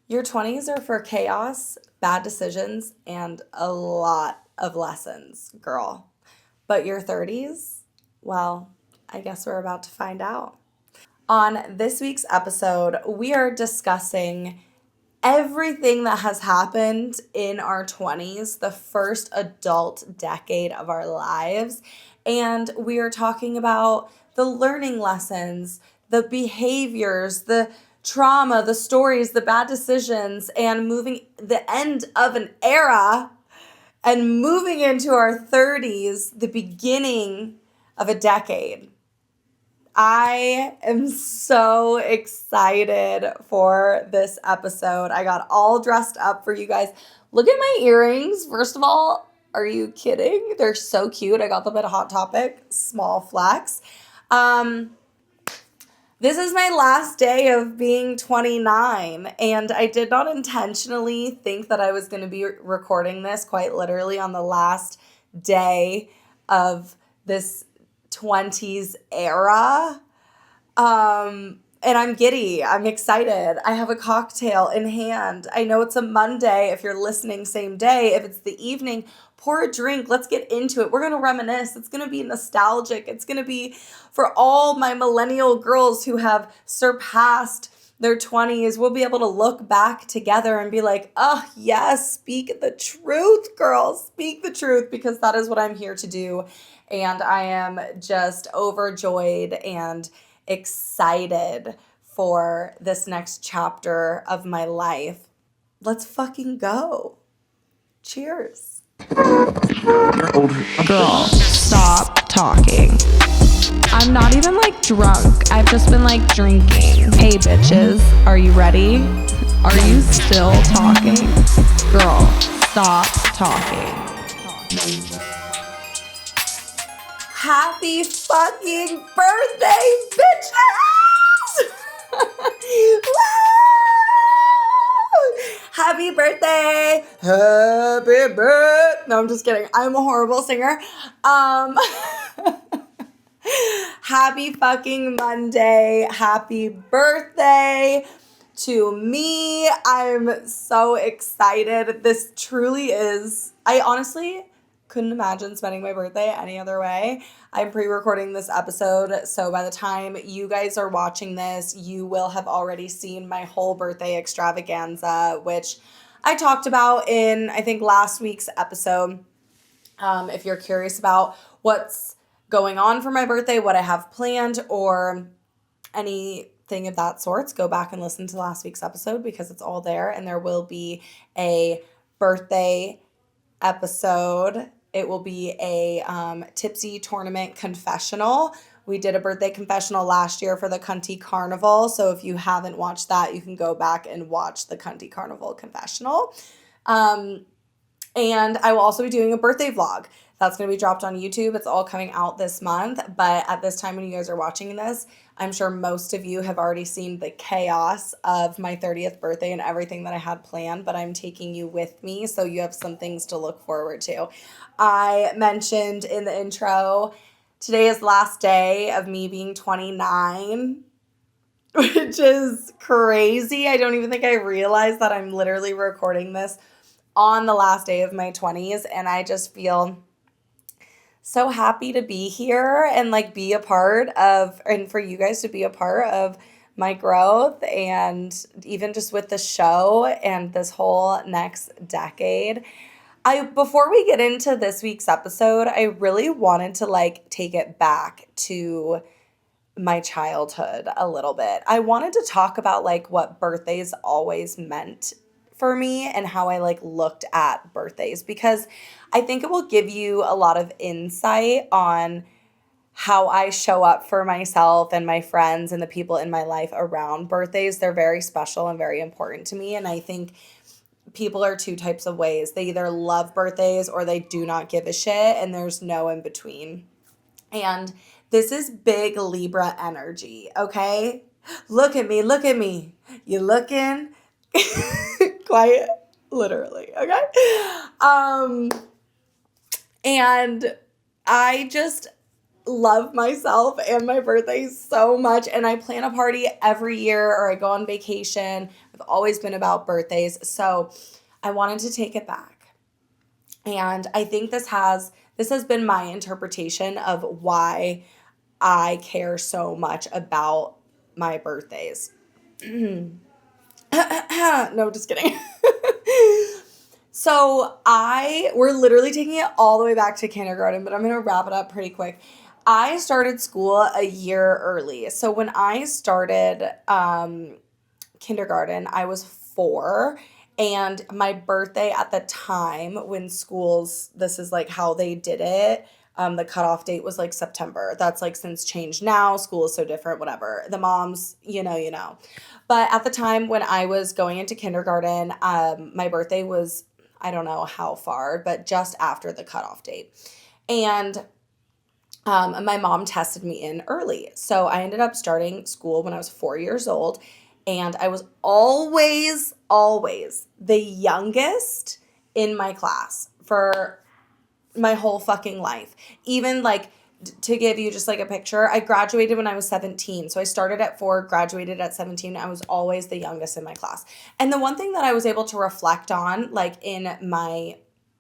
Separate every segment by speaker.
Speaker 1: Your 20s are for chaos, bad decisions, and a lot of lessons, girl. But your 30s, well, I guess we're about to find out. On this week's episode, we are discussing everything that has happened in our 20s, the first adult decade of our lives. And we are talking about the learning lessons, the behaviors, the trauma, the stories, the bad decisions, and moving the end of an era and moving into our 30s, the beginning of a decade. I am so excited for this episode. I got all dressed up for you guys. Look at my earrings. First of all, are you kidding? They're so cute. I got them at a Hot Topic. Small flex. This is my last day of being 29, and I did not intentionally think that I was going to be recording this quite literally on the last day of this 20s era. And I'm giddy. I'm excited. I have a cocktail in hand. I know it's a Monday. If you're listening same day, if it's the evening, pour a drink. Let's get into it. We're going to reminisce. It's going to be nostalgic. It's going to be for all my millennial girls who have surpassed their 20s. We'll be able to look back together and be like, oh, yes, speak the truth, girls. Speak the truth, because that is what I'm here to do. And I am just overjoyed and excited for this next chapter of my life. Let's fucking go. Cheers.
Speaker 2: Girl, stop talking. I'm not even like drunk. I've just been like drinking. Hey bitches, are you ready? Are you still talking? Girl, stop talking.
Speaker 1: Happy fucking birthday, bitches! Happy birthday! Happy birthday! No, I'm just kidding. I'm a horrible singer. Happy fucking Monday. Happy birthday to me. I'm so excited. This truly is, I honestly couldn't imagine spending my birthday any other way. I'm pre-recording this episode, so by the time you guys are watching this, you will have already seen my whole birthday extravaganza, which I talked about in, I think, last week's episode. If you're curious about what's going on for my birthday, what I have planned, or anything of that sorts, go back and listen to last week's episode because it's all there, and there will be a birthday episode. It will be a tipsy tournament confessional. We did a birthday confessional last year for the Cunty Carnival, so if you haven't watched that, you can go back and watch the Cunty Carnival confessional. And I will also be doing a birthday vlog. That's going to be dropped on YouTube. It's all coming out this month. But at this time when you guys are watching this, I'm sure most of you have already seen the chaos of my 30th birthday and everything that I had planned. But I'm taking you with me, so you have some things to look forward to. I mentioned in the intro, today is the last day of me being 29, which is crazy. I don't even think I realized that I'm literally recording this on the last day of my 20s, and I just feel so happy to be here and like be a part of, and for you guys to be a part of my growth, and even just with the show and this whole next decade. Before we get into this week's episode, I really wanted to like take it back to my childhood a little bit. I wanted to talk about like what birthdays always meant for me and how I like looked at birthdays, because I think it will give you a lot of insight on how I show up for myself and my friends and the people in my life around birthdays. They're very special and very important to me, and I think people are two types of ways. They either love birthdays or they do not give a shit, and there's no in between. And this is big Libra energy, okay? Look at me. You looking? Quite literally, okay? And I just love myself and my birthday so much, and I plan a party every year, or I go on vacation I've always been about birthdays. So I wanted to take it back. And I think this has been my interpretation of why I care so much about my birthdays. No, just kidding. So we're literally taking it all the way back to kindergarten, but I'm going to wrap it up pretty quick. I started school a year early. So when I started kindergarten, I was 4. And my birthday at the time when schools, this is like how they did it. The cutoff date was like September. That's like since changed now. School is so different, whatever. The moms, you know. But at the time when I was going into kindergarten, my birthday was, I don't know how far, but just after the cutoff date. And my mom tested me in early. So I ended up starting school when I was 4 years old. And I was always the youngest in my class for my whole fucking life. Even like, to give you just like a picture, I graduated when I was 17. So I started at 4, graduated at 17. I was always the youngest in my class. And the one thing that I was able to reflect on, like in my,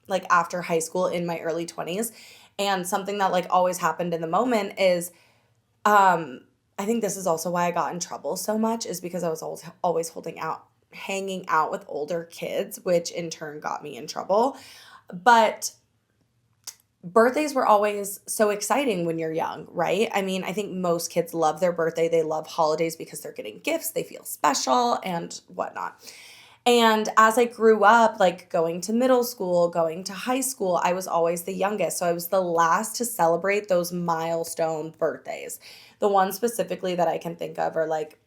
Speaker 1: like after high school in my early 20s, and something that like always happened in the moment is, I think this is also why I got in trouble so much, is because I was always hanging out with older kids, which in turn got me in trouble. But birthdays were always so exciting when you're young, right? I mean, I think most kids love their birthday. They love holidays because they're getting gifts, they feel special and whatnot. And as I grew up, like going to middle school, going to high school, I was always the youngest. So I was the last to celebrate those milestone birthdays. The ones specifically that I can think of are like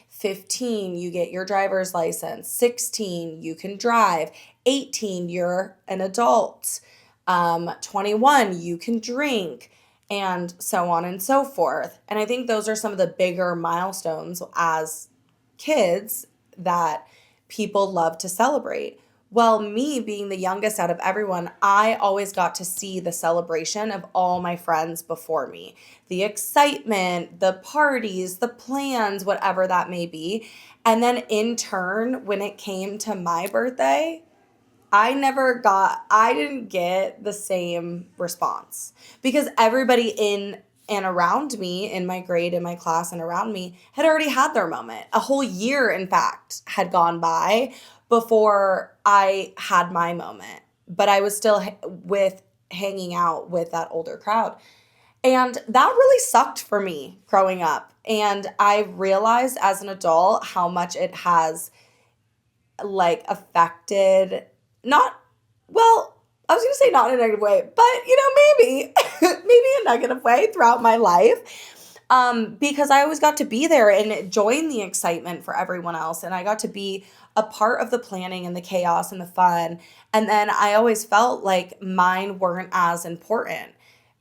Speaker 1: 15, you get your driver's license. 16, you can drive. 18, you're an adult. 21, you can drink, and so on and so forth. And I think those are some of the bigger milestones as kids that people love to celebrate. Well, me being the youngest out of everyone, I always got to see the celebration of all my friends before me. The excitement, the parties, the plans, whatever that may be. And then in turn, when it came to my birthday, I didn't get the same response because everybody in and around me, in my grade, in my class, and around me had already had their moment. A whole year, in fact, had gone by before I had my moment. But I was still hanging out with that older crowd. And that really sucked for me growing up. And I realized as an adult how much it has like affected, not, well, I was going to say not in a negative way, but maybe a negative way throughout my life. Because I always got to be there and join the excitement for everyone else. And I got to be a part of the planning and the chaos and the fun. And then I always felt like mine weren't as important.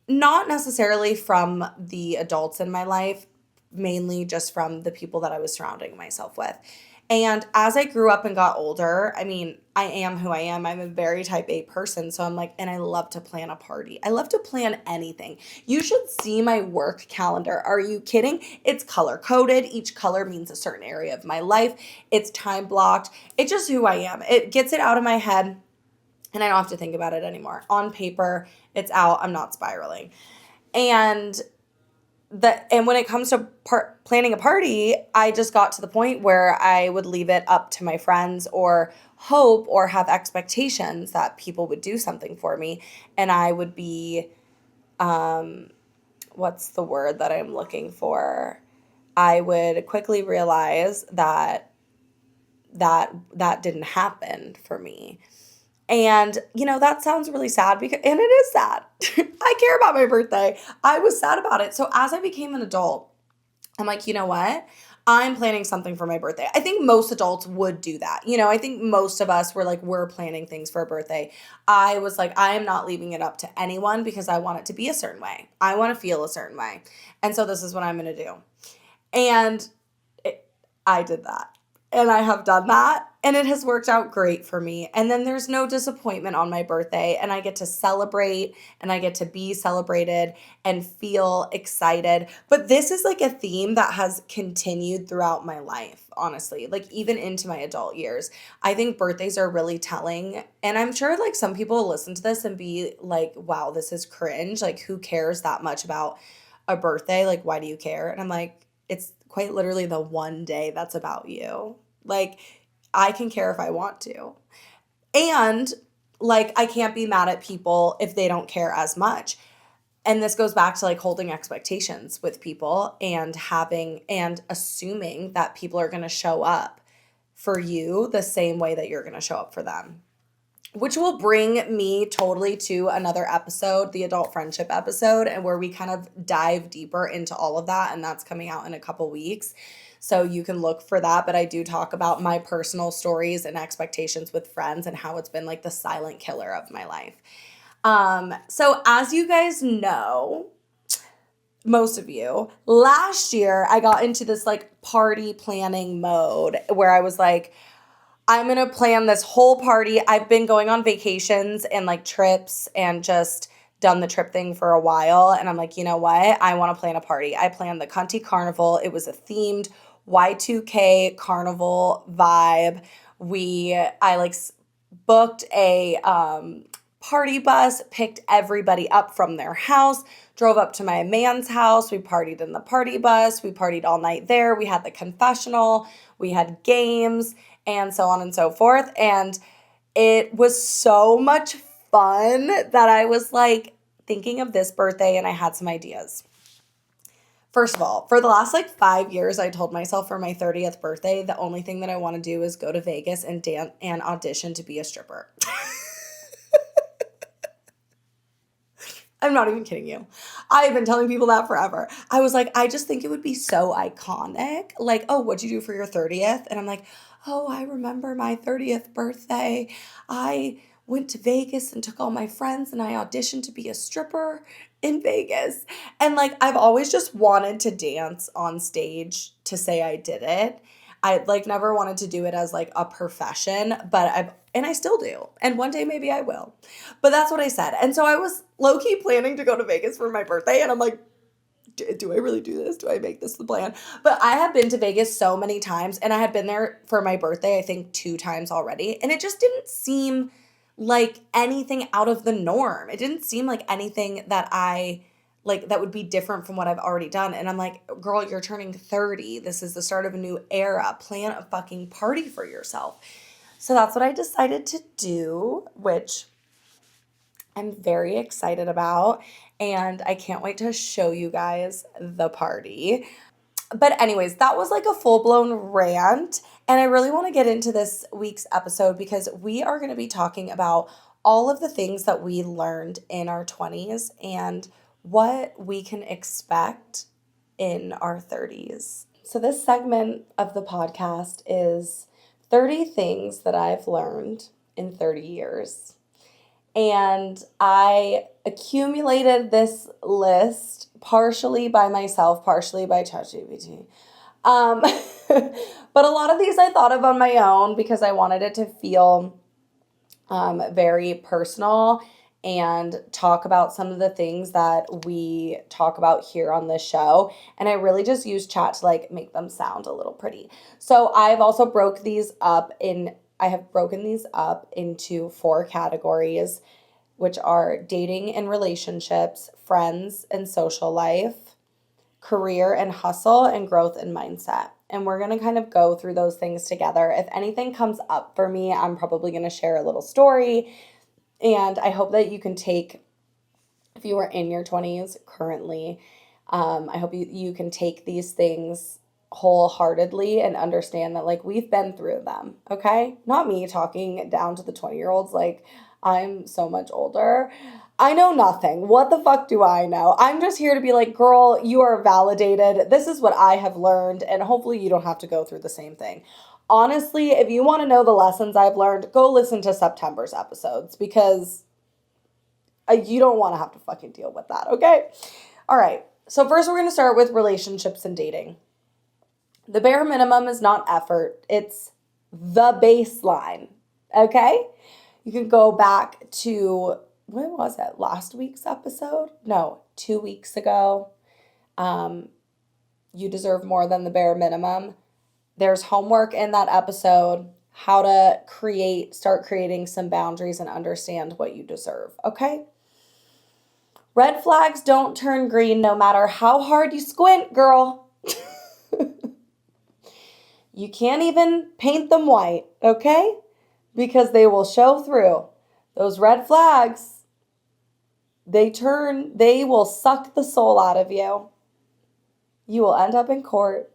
Speaker 1: Not necessarily from the adults in my life, mainly just from the people that I was surrounding myself with. And as I grew up and got older, I mean, I am who I am. I'm a very type A person. So I'm like, and I love to plan a party. I love to plan anything. You should see my work calendar. Are you kidding? It's color coded. Each color means a certain area of my life. It's time blocked. It's just who I am. It gets it out of my head and I don't have to think about it anymore. On paper, it's out. I'm not spiraling. And when it comes to planning a party, I just got to the point where I would leave it up to my friends or hope or have expectations that people would do something for me. And I would be, what's the word that I'm looking for? I would quickly realize that didn't happen for me. And, that sounds really sad and it is sad. I care about my birthday. I was sad about it. So as I became an adult, I'm like, you know what? I'm planning something for my birthday. I think most adults would do that. I think most of us were like, we're planning things for a birthday. I was like, I am not leaving it up to anyone because I want it to be a certain way. I want to feel a certain way. And so this is what I'm going to do. And I did that. And I have done that And it has worked out great for me. And then there's no disappointment on my birthday, and I get to celebrate and I get to be celebrated and feel excited. But this is like a theme that has continued throughout my life, honestly, like even into my adult years. I think birthdays are really telling. And I'm sure like some people will listen to this and be like, wow, this is cringe. Like, who cares that much about a birthday? Like, why do you care? And I'm like, it's quite literally the one day that's about you. Like, I can care if I want to. And like, I can't be mad at people if they don't care as much. And this goes back to like holding expectations with people and having and assuming that people are going to show up for you the same way that you're going to show up for them. Which will bring me totally to another episode, the adult friendship episode, and where we kind of dive deeper into all of that. And that's coming out in a couple weeks. So you can look for that. But I do talk about my personal stories and expectations with friends and how it's been like the silent killer of my life. So as you guys know, most of you, last year I got into this like party planning mode where I was like, I'm going to plan this whole party. I've been going on vacations and like trips and just done the trip thing for a while. And I'm like, you know what? I want to plan a party. I planned the Cunty Carnival. It was a themed Y2K carnival vibe. I like booked a party bus, picked everybody up from their house, drove up to my man's house. We partied in the party bus. We partied all night there. We had the confessional. We had games and so on and so forth. And it was so much fun that I was like thinking of this birthday and I had some ideas. First of all, for the last like 5 years, I told myself for my 30th birthday, the only thing that I want to do is go to Vegas and dance and audition to be a stripper. I'm not even kidding you. I've been telling people that forever. I was like, I just think it would be so iconic. Like, oh, what'd you do for your 30th? And I'm like, oh, I remember my 30th birthday. I went to Vegas and took all my friends and I auditioned to be a stripper in Vegas. And like, I've always just wanted to dance on stage to say I did it. I like never wanted to do it as like a profession, and I still do. And one day maybe I will. But that's what I said. And so I was low-key planning to go to Vegas for my birthday. And I'm like, do I really do this? Do I make this the plan? But I have been to Vegas so many times, and I had been there for my birthday, I think 2 times already. And it just didn't seem like anything out of the norm. It didn't seem like anything that that would be different from what I've already done. And I'm like, girl, you're turning 30. This is the start of a new era. Plan a fucking party for yourself. So that's what I decided to do, which I'm very excited about. And I can't wait to show you guys the party. But anyways, that was like a full-blown rant. And I really want to get into this week's episode because we are going to be talking about all of the things that we learned in our 20s and what we can expect in our 30s. So this segment of the podcast is 30 things that I've learned in 30 years. And I accumulated this list partially by myself, partially by ChatGPT. But a lot of these I thought of on my own because I wanted it to feel very personal and talk about some of the things that we talk about here on this show. And I really just use chat to like make them sound a little pretty. So I have broken these up into 4 categories, which are dating and relationships, friends and social life, career and hustle, and growth and mindset. And we're going to kind of go through those things together. If anything comes up for me, I'm probably going to share a little story. And I hope that you can take, if you are in your 20s currently, I hope you can take these things wholeheartedly and understand that like we've been through them, okay? Not me talking down to the 20-year-olds like I'm so much older. I know nothing. What the fuck do I know? I'm just here to be like, girl, you are validated. This is what I have learned, and hopefully you don't have to go through the same thing. Honestly, if you want to know the lessons I've learned, go listen to September's episodes because you don't want to have to fucking deal with that, okay? All right. So first we're going to start with relationships and dating. The bare minimum is not effort. It's the baseline. Okay? You can go back to, when was it? Last week's episode? No, 2 weeks ago. You deserve more than the bare minimum. There's homework in that episode, how to start creating some boundaries and understand what you deserve. Okay? Red flags don't turn green no matter how hard you squint, girl. You can't even paint them white, okay? Because they will show through. Those red flags, they will suck the soul out of you. You will end up in court.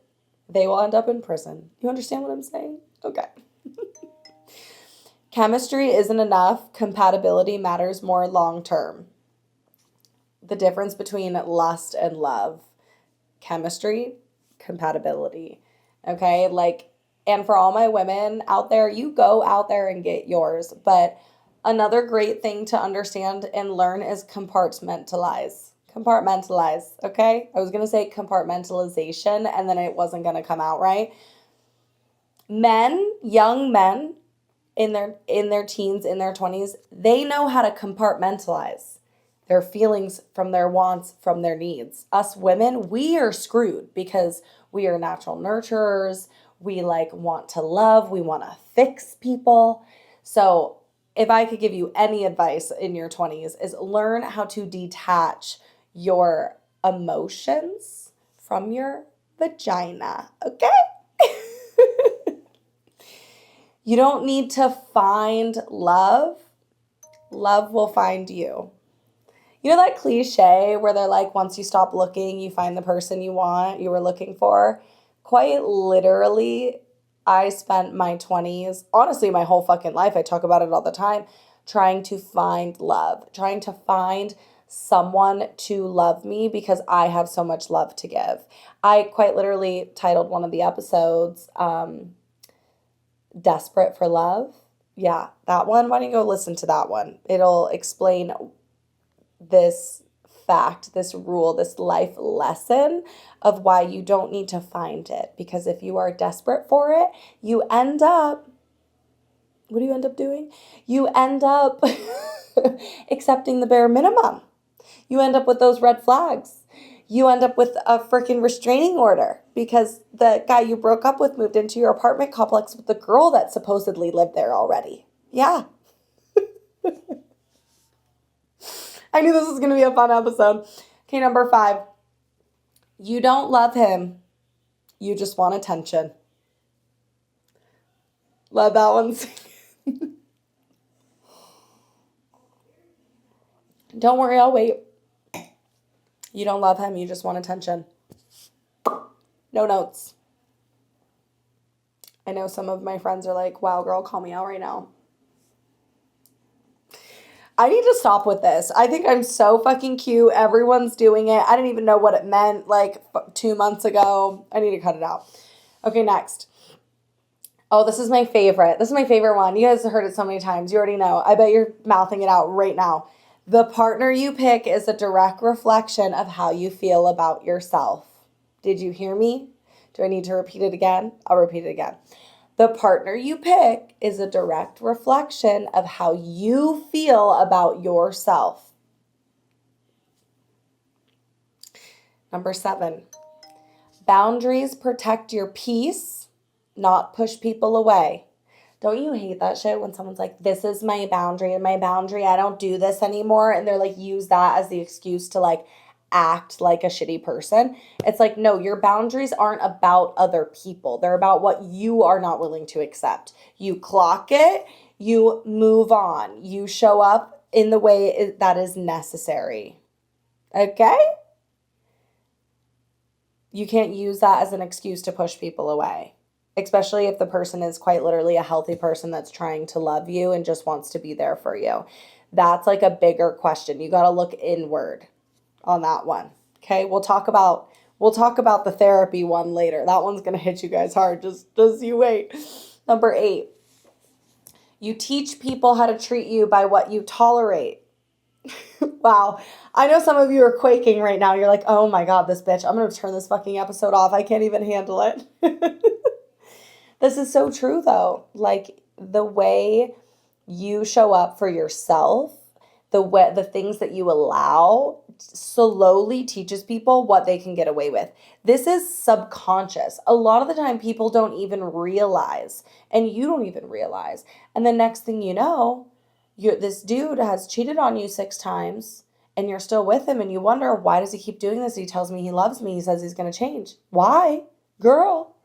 Speaker 1: They will end up in prison. You understand what I'm saying? Okay. Chemistry isn't enough. Compatibility matters more long term. The difference between lust and love. Chemistry, compatibility. Okay? And for all my women out there, you go out there and get yours. But another great thing to understand and learn is compartmentalize. Compartmentalize, okay? I was going to say compartmentalization, and then it wasn't going to come out right. Young men in their teens, in their 20s, they know how to compartmentalize their feelings from their wants, from their needs. Us women, we are screwed because we are natural nurturers. We want to love. We want to fix people. So if I could give you any advice in your 20s is learn how to detach your emotions from your vagina. Okay? You don't need to find love. Love will find you. You know that cliche where they're like, once you stop looking, you find the person you were looking for? Quite literally, I spent my 20s, honestly, my whole fucking life, I talk about it all the time, trying to find love, trying to find someone to love me because I have so much love to give. I quite literally titled one of the episodes, Desperate for Love. Yeah, that one. Why don't you go listen to that one? It'll explain this fact, this rule, this life lesson of why you don't need to find it. Because if you are desperate for it, you end up, what do you end up doing? You end up accepting the bare minimum. You end up with those red flags. You end up with a freaking restraining order because the guy you broke up with moved into your apartment complex with the girl that supposedly lived there already. Yeah. I knew this was going to be a fun episode. Okay, number 5. You don't love him. You just want attention. Let that one sink in. Don't worry, I'll wait. You don't love him. You just want attention. No notes. I know some of my friends are like, wow, girl, call me out right now. I need to stop with this. I think I'm so fucking cute. Everyone's doing it. I didn't even know what it meant 2 months ago. I need to cut it out. Okay, next. Oh, this is my favorite. This is my favorite one. You guys have heard it so many times. You already know. I bet you're mouthing it out right now. The partner you pick is a direct reflection of how you feel about yourself. Did you hear me? Do I need to repeat it again? I'll repeat it again. The partner you pick is a direct reflection of how you feel about yourself. Number 7, boundaries protect your peace, not push people away. Don't you hate that shit when someone's like, this is my boundary, I don't do this anymore, and they're use that as the excuse to act like a shitty person? It's no, your boundaries aren't about other people. They're about what you are not willing to accept. You clock it, you move on, you show up in the way that is necessary. Okay? You can't use that as an excuse to push people away, especially if the person is quite literally a healthy person that's trying to love you and just wants to be there for you. That's a bigger question. You got to look inward on that one. Okay? We'll talk about the therapy one later. That one's going to hit you guys hard. Just you wait. Number 8. You teach people how to treat you by what you tolerate. Wow. I know some of you are quaking right now. You're like, oh my God, this bitch. I'm going to turn this fucking episode off. I can't even handle it. This is so true though. Like the way you show up for yourself, the things that you allow slowly teaches people what they can get away with. This is subconscious. A lot of the time people don't even realize, and you don't even realize. And the next thing you know, this dude has cheated on you 6 times and you're still with him and you wonder, why does he keep doing this? He tells me he loves me. He says he's going to change. Why? Girl,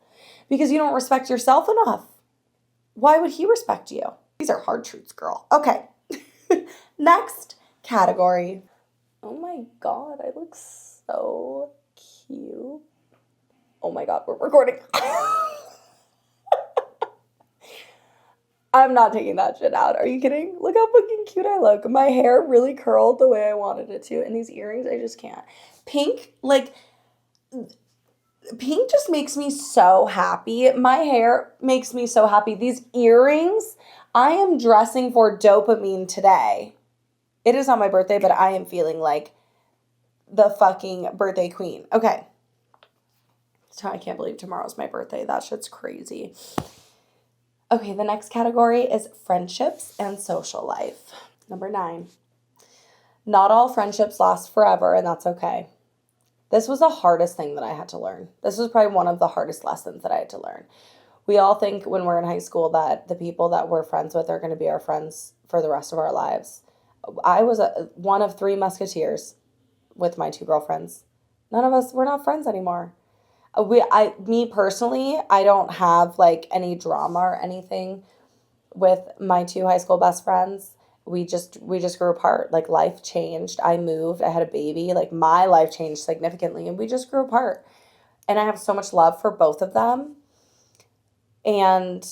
Speaker 1: because you don't respect yourself enough. Why would he respect you? These are hard truths, girl. Okay. Next category. Oh my God, I look so cute. Oh my God, we're recording. I'm not taking that shit out. Are you kidding? Look how fucking cute I look. My hair really curled the way I wanted it to. And these earrings, I just can't. Pink just makes me so happy. My hair makes me so happy. These earrings, I am dressing for dopamine today. It is not my birthday, but I am feeling like the fucking birthday queen. Okay. So I can't believe tomorrow's my birthday. That shit's crazy. Okay, the next category is friendships and social life. Number 9. Not all friendships last forever, and that's okay. This was the hardest thing that I had to learn. This was probably one of the hardest lessons that I had to learn. We all think when we're in high school that the people that we're friends with are going to be our friends for the rest of our lives. I was one of 3 musketeers with my 2 girlfriends. None of us, we're not friends anymore. Me personally, I don't have like any drama or anything with my 2 high school best friends. We just grew apart. Like life changed. I moved. I had a baby. Like my life changed significantly and we just grew apart. And I have so much love for both of them. And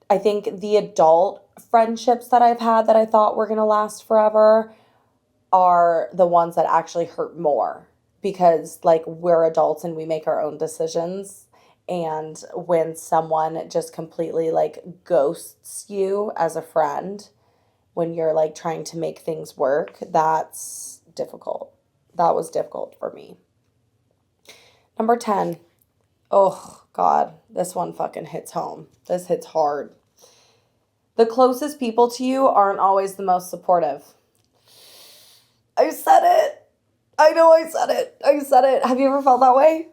Speaker 1: I think the adult friendships that I've had that I thought were going to last forever are the ones that actually hurt more because like we're adults and we make our own decisions. And when someone just completely like ghosts you as a friend, when you're like trying to make things work, that's difficult. That was difficult for me. Number 10. Oh God, this one fucking hits home. This hits hard. The closest people to you aren't always the most supportive. I said it. I know I said it. I said it. Have you ever felt that way?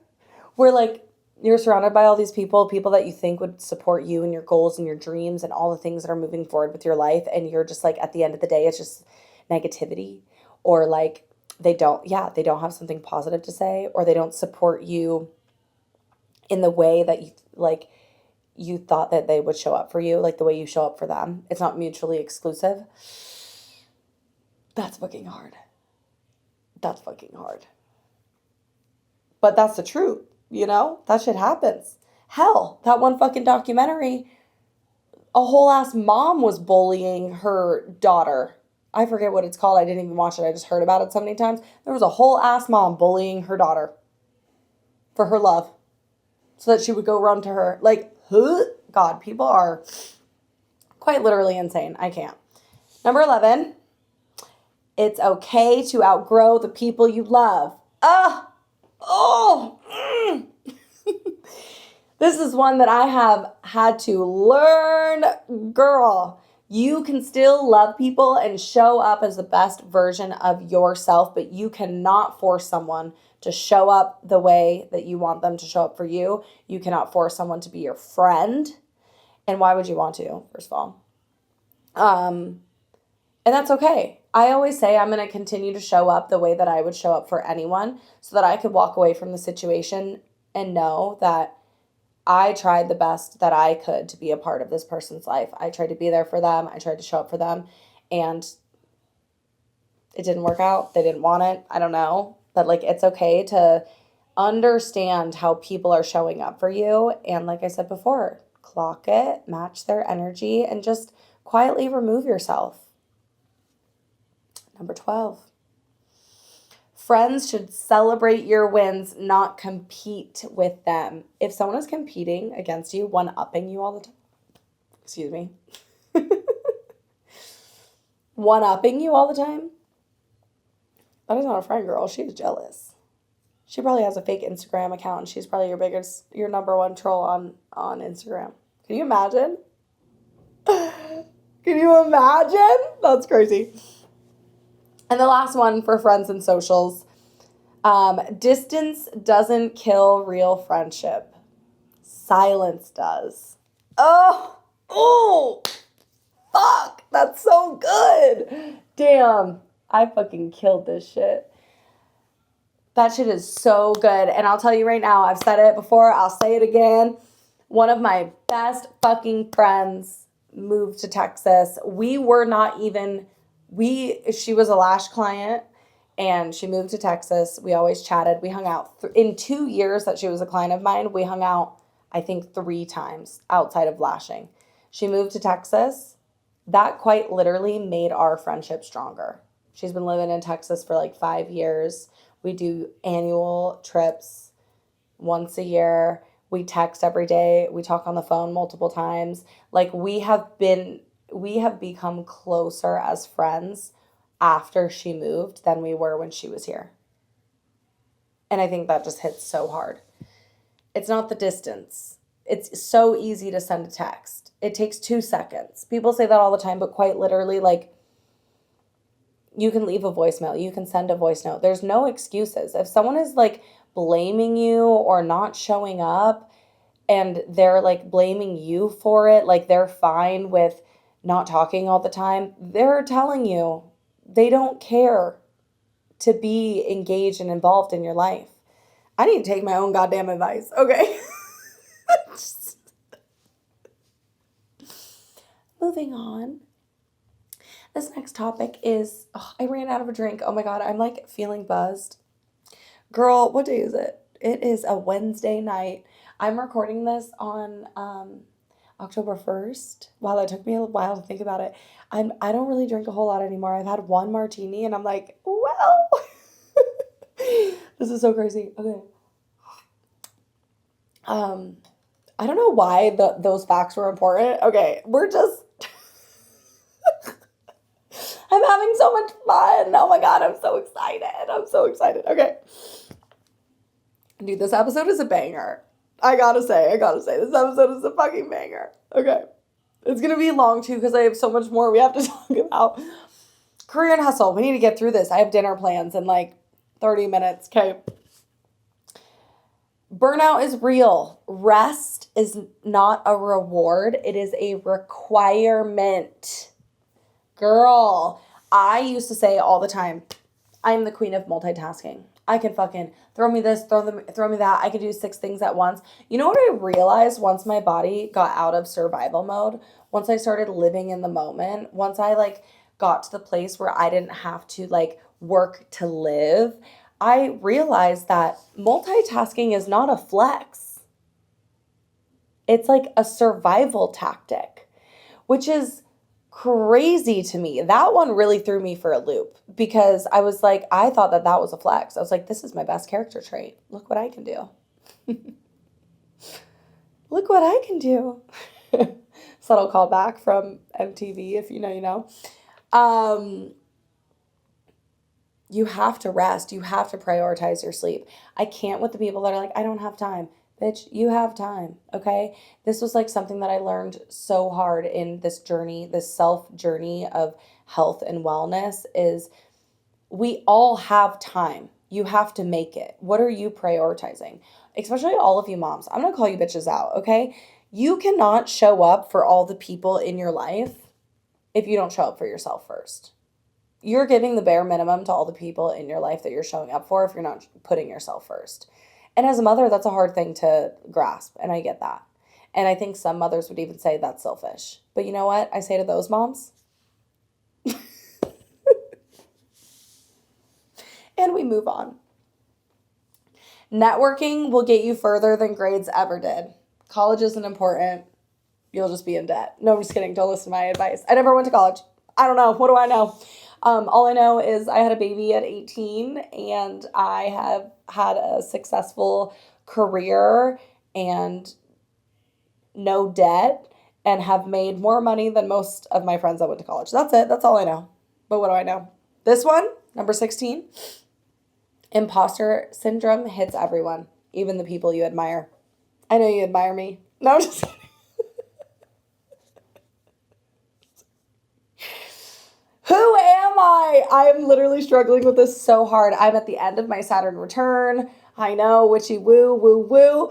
Speaker 1: Where like you're surrounded by all these people that you think would support you and your goals and your dreams and all the things that are moving forward with your life. And you're just like, at the end of the day, it's just negativity or like they don't have something positive to say or they don't support you in the way that you thought that they would show up for you, like the way you show up for them. It's not mutually exclusive. That's fucking hard. That's fucking hard. But that's the truth, you know? That shit happens. Hell, that one fucking documentary, a whole ass mom was bullying her daughter. I forget what it's called. I didn't even watch it. I just heard about it so many times. There was a whole ass mom bullying her daughter for her love so that she would go run to her. Like, huh? God, people are quite literally insane. I can't. Number 11. It's okay to outgrow the people you love. This is one that I have had to learn. Girl, you can still love people and show up as the best version of yourself, but you cannot force someone to show up the way that you want them to show up for you. You cannot force someone to be your friend. And why would you want to, first of all? And that's okay. I always say I'm going to continue to show up the way that I would show up for anyone so that I could walk away from the situation and know that I tried the best that I could to be a part of this person's life. I tried to be there for them. I tried to show up for them. And it didn't work out. They didn't want it. I don't know. But like, it's okay to understand how people are showing up for you. And like I said before, clock it, match their energy, and just quietly remove yourself. Number 12. Friends should celebrate your wins, not compete with them. If someone is competing against you, one-upping you all the time, excuse me, one-upping you all the time, that is not a friend, girl. She's jealous. She probably has a fake Instagram account, and she's probably your number one troll on Instagram. Can you imagine? Can you imagine? That's crazy. And the last one for friends and socials. Distance doesn't kill real friendship. Silence does. Oh, fuck. That's so good. Damn. I fucking killed this shit. That shit is so good. And I'll tell you right now, I've said it before, I'll say it again. One of my best fucking friends moved to Texas. We were not even, she was a lash client and she moved to Texas. We always chatted. We hung out. In 2 years that she was a client of mine, we hung out, I think, 3 times outside of lashing. She moved to Texas. That quite literally made our friendship stronger. She's been living in Texas for like 5 years. We do annual trips once a year. We text every day. We talk on the phone multiple times. Like we have become closer as friends after she moved than we were when she was here. And I think that just hits so hard. It's not the distance. It's so easy to send a text. It takes 2 seconds. People say that all the time, but quite literally, like, you can leave a voicemail. You can send a voice note. There's no excuses. If someone is like blaming you or not showing up and they're like blaming you for it, like they're fine with not talking all the time, they're telling you they don't care to be engaged and involved in your life. I need to take my own goddamn advice. Okay. Moving on. This next topic is, I ran out of a drink. Oh my God, I'm like feeling buzzed. Girl, what day is it? It is a Wednesday night. I'm recording this on October 1st. Wow, that took me a while to think about it. I don't really drink a whole lot anymore. I've had 1 martini and I'm like, well, this is so crazy. Okay. I don't know why those facts were important. Okay, we're just... I'm having so much fun. Oh my God, I'm so excited. I'm so excited. Okay. Dude, this episode is a banger. I gotta say, this episode is a fucking banger. Okay. It's gonna be long too because I have so much more we have to talk about. Career and hustle. We need to get through this. I have dinner plans in like 30 minutes. Okay. Burnout is real. Rest is not a reward. It is a requirement. Girl, I used to say all the time, I'm the queen of multitasking. I can fucking throw me this, throw me that. I can do 6 things at once. You know what I realized once my body got out of survival mode? Once I started living in the moment, once I like got to the place where I didn't have to like work to live, I realized that multitasking is not a flex. It's like a survival tactic, which is crazy to me. That one really threw me for a loop because I was like, I thought that was a flex. I was like, this is my best character trait. Look what I can do. Look what I can do. Subtle callback from MTV. If you know, you know. You have to rest. You have to prioritize your sleep. I can't with the people that are like, I don't have time. Bitch, you have time, okay? This was like something that I learned so hard in this journey, this self journey of health and wellness is we all have time. You have to make it. What are you prioritizing? Especially all of you moms. I'm going to call you bitches out, okay? You cannot show up for all the people in your life if you don't show up for yourself first. You're giving the bare minimum to all the people in your life that you're showing up for if you're not putting yourself first. And as a mother, that's a hard thing to grasp, and I get that. And I think some mothers would even say that's selfish. But you know what I say to those moms? And we move on. Networking will get you further than grades ever did. College isn't important. You'll just be in debt. No, I'm just kidding. Don't listen to my advice. I never went to college. I don't know. What do I know? All I know is I had a baby at 18 and I have had a successful career and no debt and have made more money than most of my friends that went to college. That's it. That's all I know. But what do I know? This one, number 16, Imposter syndrome hits everyone, even the people you admire. I know you admire me. No, I'm just kidding. Who am I? I am literally struggling with this so hard. I'm at the end of my Saturn return. I know, witchy woo, woo, woo.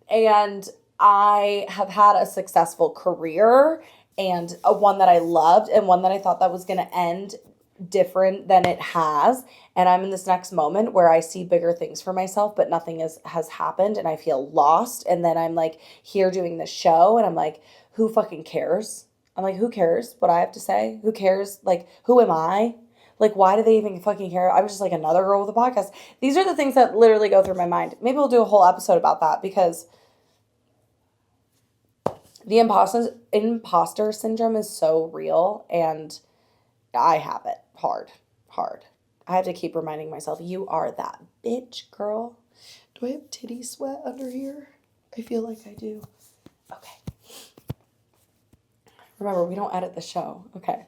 Speaker 1: And I have had a successful career and one that I loved and one that I thought that was going to end different than it has. And I'm in this next moment where I see bigger things for myself, but nothing has happened and I feel lost. And then I'm like here doing this show and I'm like, who fucking cares? I'm like, who cares what I have to say? Who cares? Like, who am I? Like, why do they even fucking care? I'm just like another girl with a podcast. These are the things that literally go through my mind. Maybe we'll do a whole episode about that because the imposter syndrome is so real and I have it hard. I have to keep reminding myself, you are that bitch, girl. Do I have titty sweat under here? I feel like I do. Okay. Remember, we don't edit the show. Okay.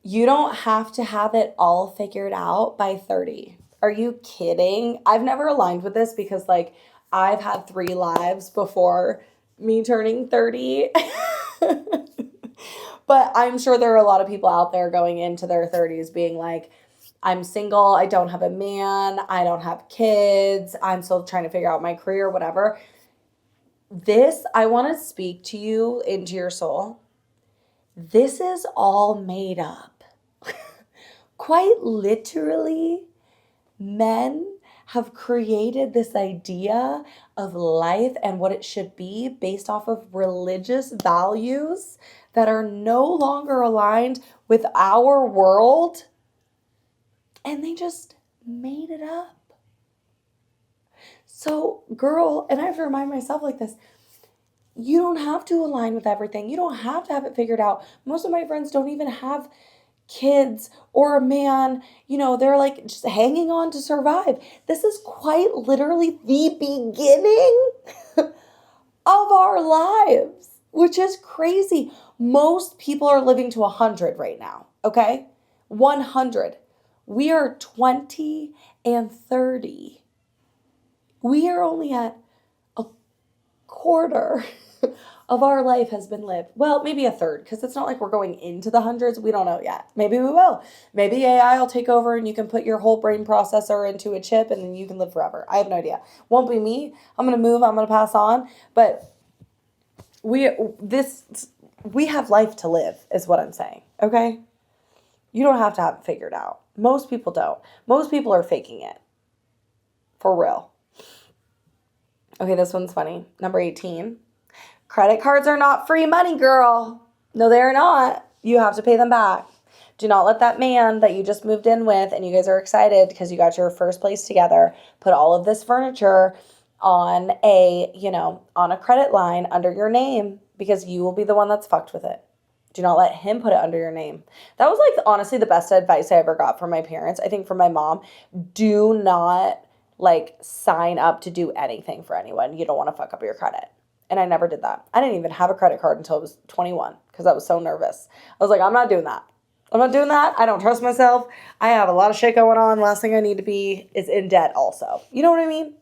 Speaker 1: You don't have to have it all figured out by 30. Are you kidding? I've never aligned with this because, like, I've had 3 lives before me turning 30. But I'm sure there are a lot of people out there going into their 30s being like, I'm single, I don't have a man, I don't have kids, I'm still trying to figure out my career, whatever. This, I want to speak to you into your soul. This is all made up. Quite literally, men have created this idea of life and what it should be based off of religious values that are no longer aligned with our world. And they just made it up. So, girl, and I have to remind myself like this, you don't have to align with everything. You don't have to have it figured out. Most of my friends don't even have kids or a man. You know, they're like just hanging on to survive. This is quite literally the beginning of our lives, which is crazy. Most people are living to 100 right now, okay? 100. We are 20 and 30. We are only at a quarter of our life has been lived. Well, maybe a third, because it's not like we're going into the hundreds. We don't know yet. Maybe we will. Maybe AI will take over and you can put your whole brain processor into a chip and then you can live forever. I have no idea. Won't be me. I'm going to move. I'm going to pass on. But we have life to live is what I'm saying. Okay? You don't have to have it figured out. Most people don't. Most people are faking it. For real. Okay, this one's funny. Number 18. Credit cards are not free money, girl. No, they're not. You have to pay them back. Do not let that man that you just moved in with and you guys are excited because you got your first place together put all of this furniture on a credit line under your name because you will be the one that's fucked with it. Do not let him put it under your name. That was like honestly the best advice I ever got from my parents. I think from my mom. Do not like sign up to do anything for anyone. You don't want to fuck up your credit. And I never did that. I didn't even have a credit card until I was 21 because I was so nervous. I was like, I'm not doing that. I'm not doing that. I don't trust myself. I have a lot of shit going on. Last thing I need to be is in debt also. You know what I mean?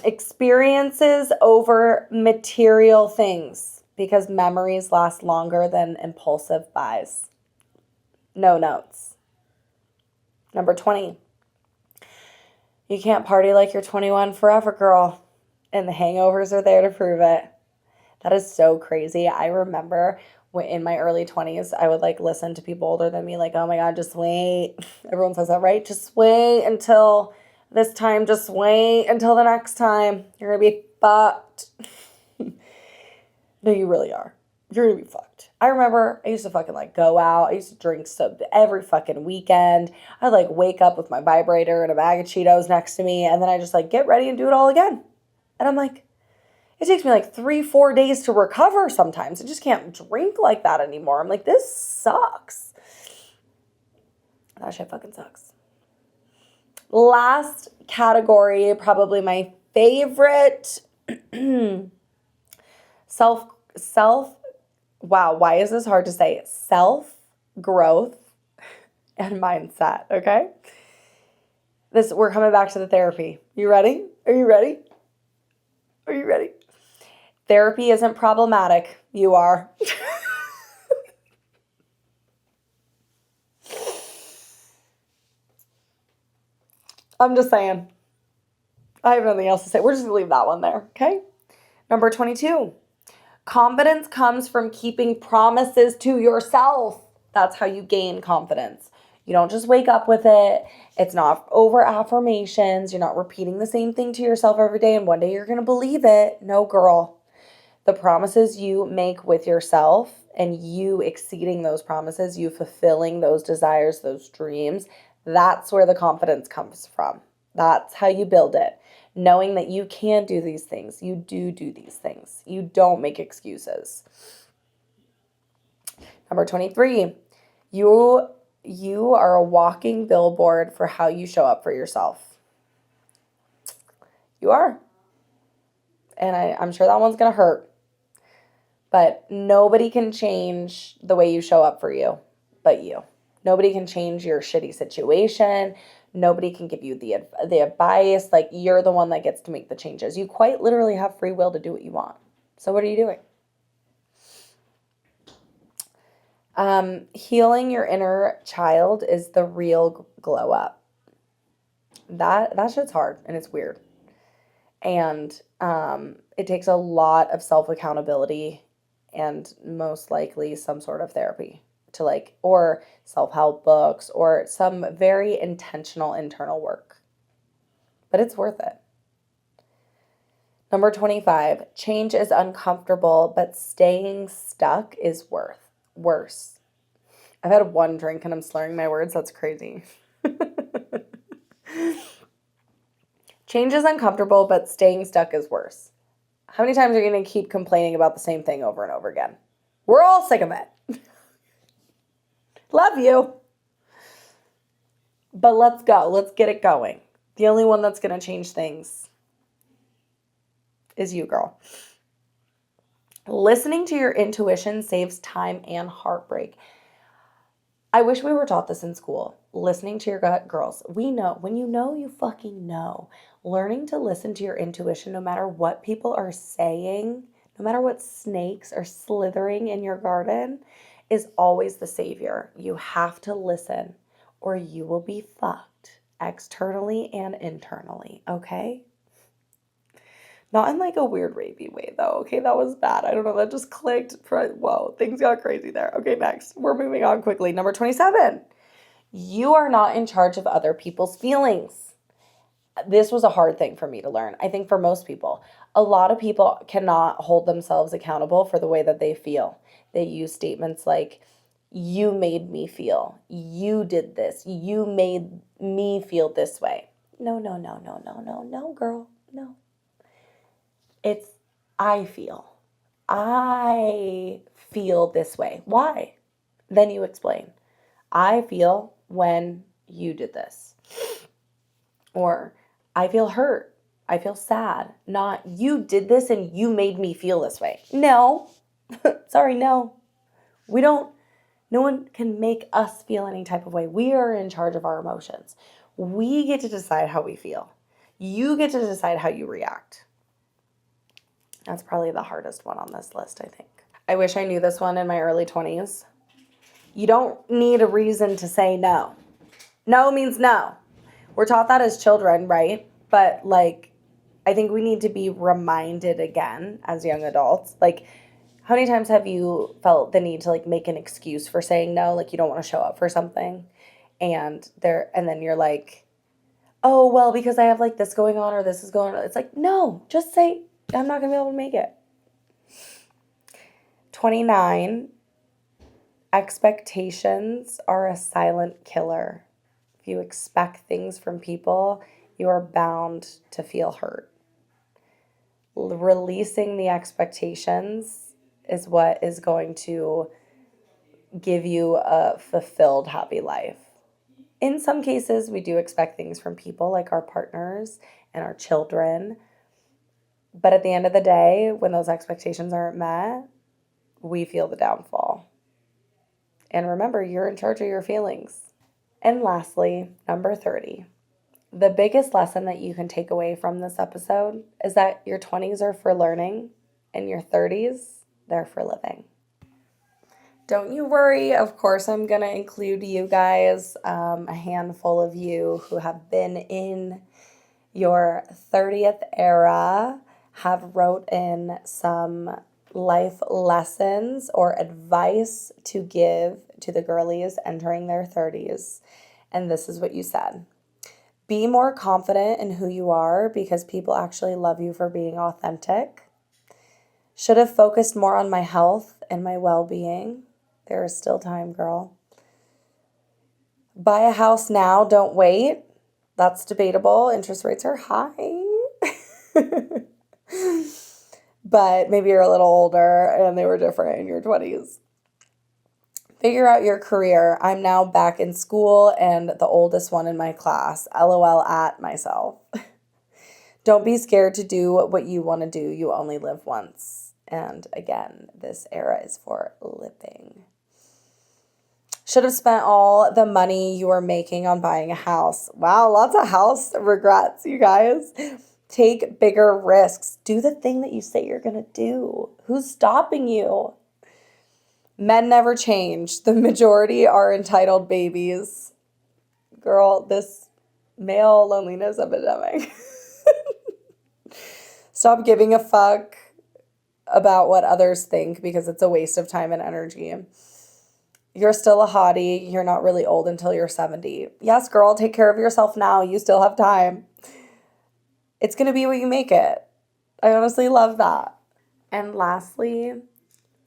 Speaker 1: Experiences over material things because memories last longer than impulsive buys. No notes. Number 20. You can't party like you're 21 forever, girl. And the hangovers are there to prove it. That is so crazy. I remember in my early 20s, I would like listen to people older than me like, oh my God, just wait. Everyone says that, right? Just wait until this time. Just wait until the next time. You're going to be fucked. No, you really are. You're going to be fucked. I remember I used to fucking like go out. I used to drink every fucking weekend. I'd like wake up with my vibrator and a bag of Cheetos next to me. And then I just like get ready and do it all again. And I'm like, it takes me like 3-4 days to recover sometimes. I just can't drink like that anymore. I'm like, this sucks. That shit fucking sucks. Last category, probably my favorite. Wow, why is this hard to say? Self-growth and mindset, okay? We're coming back to the therapy. You ready? Are you ready? Are you ready? Therapy isn't problematic. You are. I'm just saying. I have nothing else to say. We're just going to leave that one there, okay? Number 22. Confidence comes from keeping promises to yourself. That's how you gain confidence. You don't just wake up with it. It's not over affirmations. You're not repeating the same thing to yourself every day and one day you're going to believe it. No, girl. The promises you make with yourself and you exceeding those promises, you fulfilling those desires, those dreams, that's where the confidence comes from. That's how you build it. Knowing that you can do these things. You do these things. You don't make excuses. Number 23, you are a walking billboard for how you show up for yourself. You are. And I'm sure that one's going to hurt. But nobody can change the way you show up for you but you. Nobody can change your shitty situation. Nobody can give you the advice. Like, you're the one that gets to make the changes. You quite literally have free will to do what you want. So what are you doing? Healing your inner child is the real glow up. That shit's hard and it's weird. And it takes a lot of self-accountability and most likely some sort of therapy to or self-help books or some very intentional internal work. But it's worth it. Number 25, change is uncomfortable, but staying stuck is worse. I've had one drink and I'm slurring my words. That's crazy. Change is uncomfortable, but staying stuck is worse. How many times are you going to keep complaining about the same thing over and over again? We're all sick of it. Love you. But let's go. Let's get it going. The only one that's going to change things is you, girl. Listening to your intuition saves time and heartbreak. I wish we were taught this in school. Listening to your gut, girls. We know. When you know, you fucking know. Learning to listen to your intuition no matter what people are saying, no matter what snakes are slithering in your garden, is always the savior. You have to listen or you will be fucked externally and internally, okay? Not in like a weird rapey way though, okay? That was bad. I don't know, that just clicked. Whoa, things got crazy there. Okay, next. We're moving on quickly. Number 27. You are not in charge of other people's feelings. This was a hard thing for me to learn. I think for most people. A lot of people cannot hold themselves accountable for the way that they feel. They use statements like, you made me feel. You did this. You made me feel this way. No, girl. No. It's, I feel. I feel this way. Why? Then you explain. I feel when you did this. Or I feel hurt. I feel sad. Not you did this and you made me feel this way. No. Sorry, no. No one can make us feel any type of way. We are in charge of our emotions. We get to decide how we feel. You get to decide how you react. That's probably the hardest one on this list, I think. I wish I knew this one in my early 20s. You don't need a reason to say no. No means no. We're taught that as children, right? But I think we need to be reminded again as young adults. How many times have you felt the need to make an excuse for saying no? You don't want to show up for something and then you're like, oh, well, because I have this going on or this is going on. It's no, just say, I'm not going to be able to make it. 29, expectations are a silent killer. If you expect things from people, you are bound to feel hurt. Releasing the expectations is what is going to give you a fulfilled, happy life. In some cases, we do expect things from people like our partners and our children. But at the end of the day, when those expectations aren't met, we feel the downfall. And remember, you're in charge of your feelings. And lastly, number 30. The biggest lesson that you can take away from this episode is that your 20s are for learning and your 30s, they're for living. Don't you worry. Of course, I'm going to include you guys, a handful of you who have been in your 30th era, have wrote in some life lessons or advice to give to the girlies entering their 30s. And this is what you said. Be more confident in who you are because people actually love you for being authentic. Should have focused more on my health and my well-being. There is still time, girl. Buy a house now, don't wait. That's debatable. Interest rates are high. But maybe you're a little older and they were different in your 20s. Figure out your career. I'm now back in school and the oldest one in my class. LOL at myself. Don't be scared to do what you want to do. You only live once. And again, this era is for living. Should have spent all the money you were making on buying a house. Wow, lots of house regrets, you guys. Take bigger risks. Do the thing that you say you're going to do. Who's stopping you? Men never change. The majority are entitled babies. Girl, this male loneliness epidemic. Stop giving a fuck about what others think because it's a waste of time and energy. You're still a hottie. You're not really old until you're 70. Yes, girl, take care of yourself now. You still have time. It's going to be what you make it. I honestly love that. And lastly,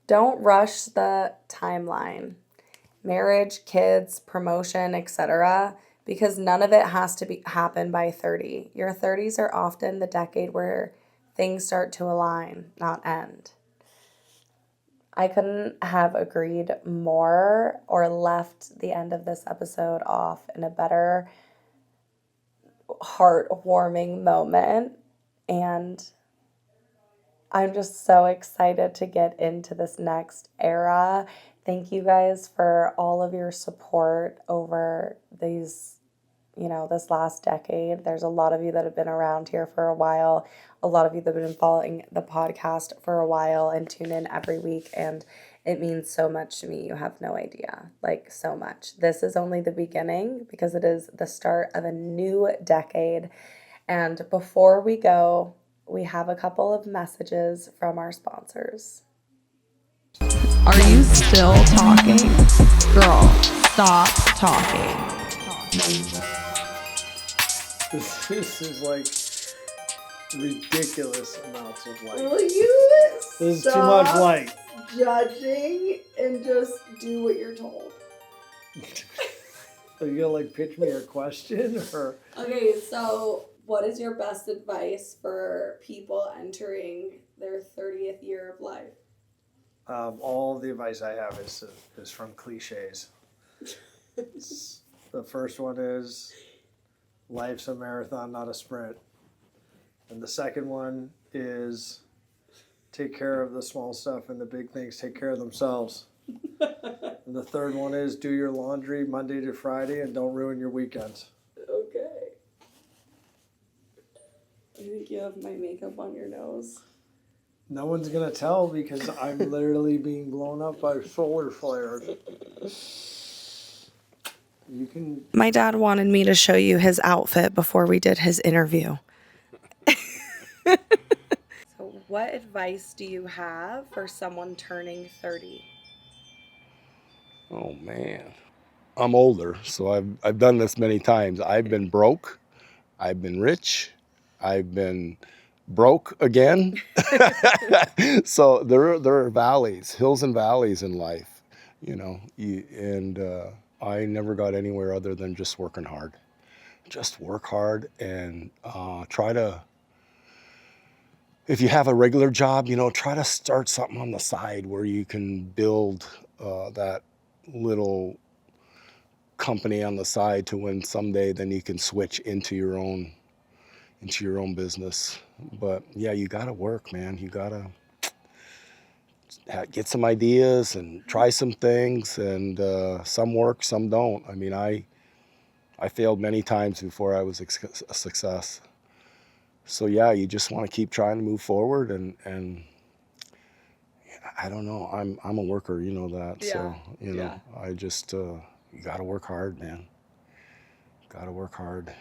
Speaker 1: don't rush the timeline. Marriage, kids, promotion, etc. Because none of it has to happen by 30. Your 30s are often the decade where things start to align, not end. I couldn't have agreed more or left the end of this episode off in a better heartwarming moment. And I'm just so excited to get into this next era. Thank you guys for all of your support over this last decade. There's a lot of you that have been around here for a while. A lot of you that have been following the podcast for a while and tune in every week. And it means so much to me. You have no idea. Like, so much. This is only the beginning because it is the start of a new decade. And before we go, we have a couple of messages from our sponsors.
Speaker 2: Are you still talking? Girl, stop talking.
Speaker 3: This is like ridiculous amounts of light.
Speaker 1: Will you
Speaker 3: This is too much light.
Speaker 1: judging and just do what you're told?
Speaker 3: Are you gonna pitch me a question or?
Speaker 1: Okay, so what is your best advice for people entering their 30th year of life?
Speaker 3: All the advice I have is from cliches. The first one is life's a marathon, not a sprint. And the second one is take care of the small stuff and the big things take care of themselves. And the third one is do your laundry Monday to Friday and don't ruin your weekends.
Speaker 1: Okay. I think you have my makeup on your nose.
Speaker 3: No one's going to tell because I'm literally being blown up by solar flares. You can.
Speaker 1: My dad wanted me to show you his outfit before we did his interview. So what advice do you have for someone turning 30?
Speaker 4: Oh man, I'm older, so I've done this many times. I've been broke, I've been rich, I've been broke again. So there are valleys, hills and valleys in life, I never got anywhere other than just working hard. Just work hard and try to. If you have a regular job, try to start something on the side where you can build that little company on the side to when someday then you can switch into your own business. But yeah, you gotta work, man. You gotta get some ideas and try some things, and some work, some don't. I mean, I failed many times before I was a success. So yeah, you just want to keep trying to move forward, and I don't know. I'm a worker, you know that.
Speaker 1: Yeah.
Speaker 4: So you know,
Speaker 1: Yeah.
Speaker 4: I just you got to work hard, man. Got to work hard.